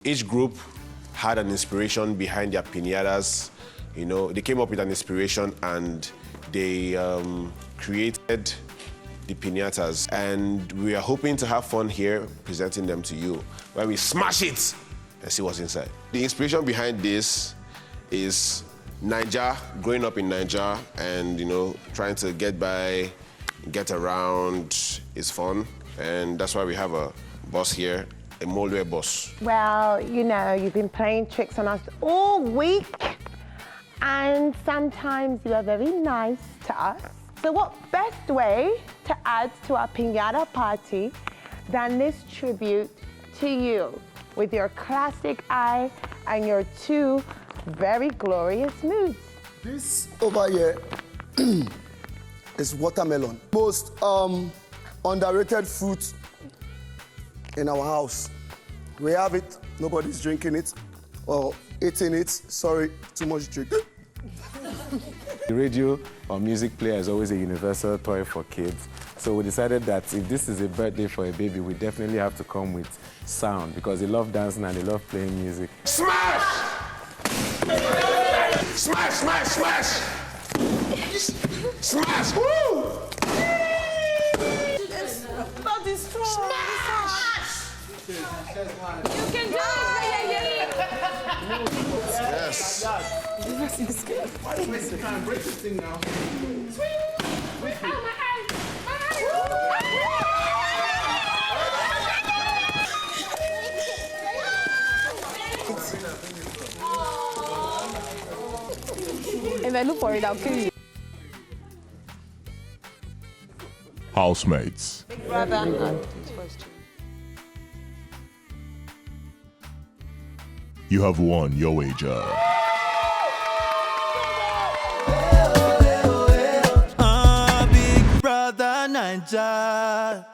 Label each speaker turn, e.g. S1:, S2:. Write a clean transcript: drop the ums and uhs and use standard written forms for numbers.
S1: Each group had an inspiration behind their piñatas. You know, they came up with an inspiration and they created the piñatas. And we are hoping to have fun here presenting them to you, where we smash it and see what's inside. The inspiration behind this is Naija, growing up in Naija and, you know, trying to get by, get around is fun. And that's why we have a boss here, a Molwe boss.
S2: Well, you know, you've been playing tricks on us all week, and sometimes you are very nice to us. So what best way to add to our piñata party than this tribute to you with your classic eye and your two very glorious moods?
S3: This over here is watermelon. Most underrated fruit in our house. We have it, nobody's drinking it or eating it. Sorry, too much drink.
S4: The radio or music player is always a universal toy for kids. So we decided that if this is a birthday for a baby, we definitely have to come with sound because they love dancing and they love playing music.
S1: Smash! Smash, smash, smash! Smash! Woo!
S2: That is strong. Smash! You can do it.
S1: Yes.
S5: Why are you wasting time? Break this thing now.
S2: If I look for it, I'll kill you.
S6: Housemates.
S2: Big brother.
S6: You have won your wager.
S7: Big brother Naija.